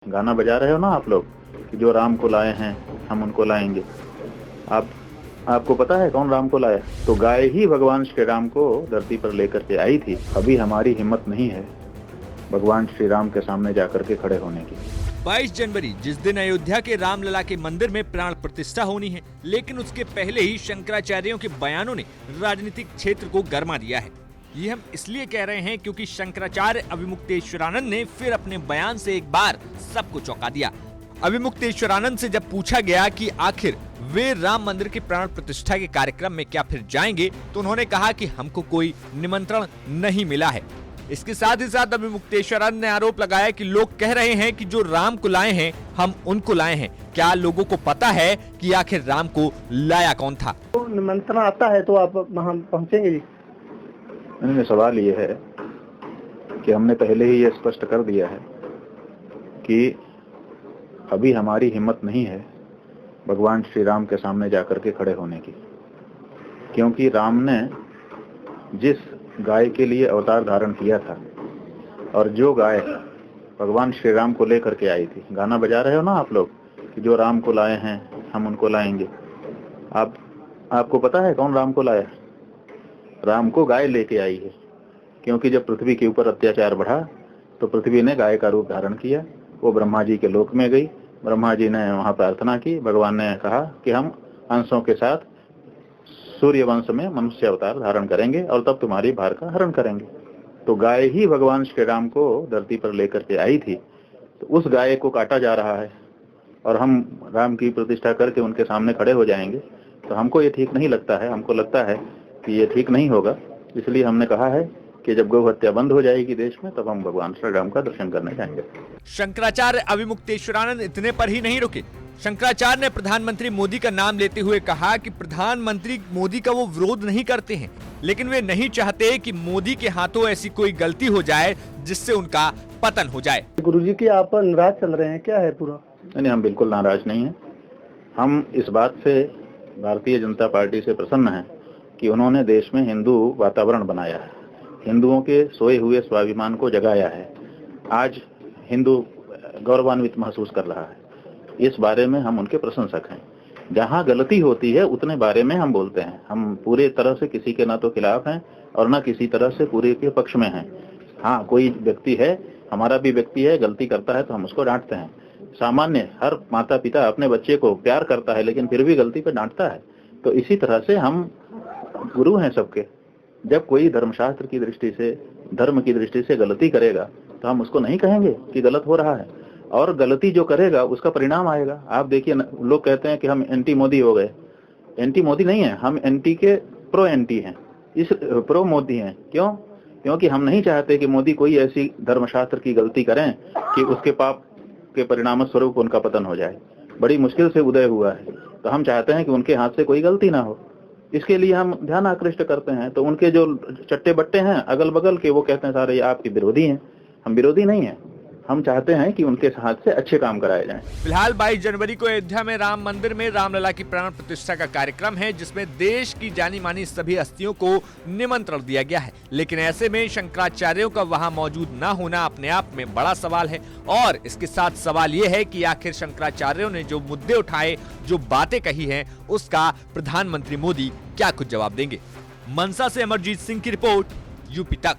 गाना बजा रहे हो ना आप लोग कि जो राम को लाए हैं हम उनको लाएंगे। आप आपको पता है कौन राम को लाया? तो गाय ही भगवान श्री राम को धरती पर लेकर के आई थी। अभी हमारी हिम्मत नहीं है भगवान श्री राम के सामने जाकर के खड़े होने की। 22 जनवरी जिस दिन अयोध्या के रामलला के मंदिर में प्राण प्रतिष्ठा होनी है, लेकिन उसके पहले ही शंकराचार्यों के बयानों ने राजनीतिक क्षेत्र को गरमा दिया है। ये हम इसलिए कह रहे हैं क्योंकि शंकराचार्य अविमुक्तेश्वरानंद ने फिर अपने बयान से एक बार सबको चौंका दिया। अविमुक्तेश्वरानंद से जब पूछा गया कि आखिर वे राम मंदिर की प्राण प्रतिष्ठा के कार्यक्रम में क्या फिर जाएंगे, तो उन्होंने कहा कि हमको कोई निमंत्रण नहीं मिला है। इसके साथ ही साथ अविमुक्तेश्वरानंद ने आरोप लगाया कि लोग कह रहे हैं कि जो राम को लाए हैं हम उनको लाए हैं। क्या लोगों को पता है कि आखिर राम को लाया कौन था? तो निमंत्रण आता है तो आप वहाँ पहुँचेंगे जी? इनमें सवाल ये है कि हमने पहले ही ये स्पष्ट कर दिया है कि अभी हमारी हिम्मत नहीं है भगवान श्री राम के सामने जाकर के खड़े होने की, क्योंकि राम ने जिस गाय के लिए अवतार धारण किया था और जो गाय भगवान श्री राम को लेकर के आई थी, गाना बजा रहे हो ना आप लोग कि जो राम को लाए हैं हम उनको लाएंगे। आपको पता है कौन राम को लाया? राम को गाय लेके आई है, क्योंकि जब पृथ्वी के ऊपर अत्याचार बढ़ा तो पृथ्वी ने गाय का रूप धारण किया। वो ब्रह्मा जी के लोक में गई, ब्रह्मा जी ने वहां प्रार्थना की, भगवान ने कहा कि हम अंशों के साथ सूर्य वंश में मनुष्य अवतार धारण करेंगे और तब तुम्हारी भार का हरण करेंगे। तो गाय ही भगवान श्री राम को धरती पर लेकर के आई थी, तो उस गाय को काटा जा रहा है और हम राम की प्रतिष्ठा करके उनके सामने खड़े हो जाएंगे, तो हमको ये ठीक नहीं लगता है। हमको लगता है कि ये ठीक नहीं होगा, इसलिए हमने कहा है कि जब गौ हत्या बंद हो जाएगी देश में तब हम भगवान श्री राम का दर्शन करने जाएंगे। शंकराचार्य अविमुक्तेश्वरानंद इतने पर ही नहीं रुके। शंकराचार्य ने प्रधानमंत्री मोदी का नाम लेते हुए कहा कि प्रधानमंत्री मोदी का वो विरोध नहीं करते हैं, लेकिन वे नहीं चाहते कि मोदी के हाथों ऐसी कोई गलती हो जाए जिससे उनका पतन हो जाए। गुरुजी की आप नाराज चल रहे हैं, क्या है पूरा? नहीं, हम बिल्कुल नाराज नहीं हैं। हम इस बात से भारतीय जनता पार्टी से प्रसन्न हैं कि उन्होंने देश में हिंदू वातावरण बनाया है, हिंदुओं के सोए हुए स्वाभिमान को जगाया है। आज हिंदू गौरवान्वित महसूस कर रहा है। इस बारे में हम उनके प्रशंसक हैं। जहां गलती होती है उतने बारे में हम बोलते हैं। हम पूरे तरह से किसी के ना तो खिलाफ हैं और ना किसी तरह से पूरे के पक्ष में हैं। हाँ, कोई व्यक्ति है, हमारा भी व्यक्ति है, गलती करता है तो हम उसको डांटते हैं। सामान्य हर माता पिता अपने बच्चे को प्यार करता है लेकिन फिर भी गलती पे डांटता है। तो इसी तरह से हम गुरु हैं सबके। जब कोई धर्मशास्त्र की दृष्टि से, धर्म की दृष्टि से गलती करेगा तो हम उसको नहीं कहेंगे कि गलत हो रहा है, और गलती जो करेगा उसका परिणाम आएगा। आप देखिए, लोग कहते हैं कि हम एंटी मोदी हो गए। एंटी मोदी नहीं है, हम एंटी के प्रो एंटी हैं, इस प्रो मोदी हैं। क्यों? क्योंकि हम नहीं चाहते कि मोदी कोई ऐसी धर्मशास्त्र की गलती करें कि उसके पाप के परिणाम स्वरूप उनका पतन हो जाए। बड़ी मुश्किल से उदय हुआ है, तो हम चाहते हैं कि उनके हाथ से कोई गलती ना हो। इसके लिए हम ध्यान आकृष्ट करते हैं। तो उनके जो चट्टे बट्टे हैं अगल बगल के, वो कहते हैं सारे ये आपके विरोधी हैं। हम विरोधी नहीं हैं, हम चाहते हैं कि उनके हाथ से अच्छे काम कराए जाएं। फिलहाल 22 जनवरी को अयोध्या में राम मंदिर में रामलला की प्राण प्रतिष्ठा का कार्यक्रम है, जिसमें देश की जानी मानी सभी हस्तियों को निमंत्रण दिया गया है। लेकिन ऐसे में शंकराचार्यों का वहां मौजूद न होना अपने आप में बड़ा सवाल है। और इसके साथ सवाल ये है कि आखिर शंकराचार्यों ने जो मुद्दे उठाए, जो बातें कही हैं, उसका प्रधानमंत्री मोदी क्या कुछ जवाब देंगे। मनसा से अमरजीत सिंह की रिपोर्ट, यूपी तक।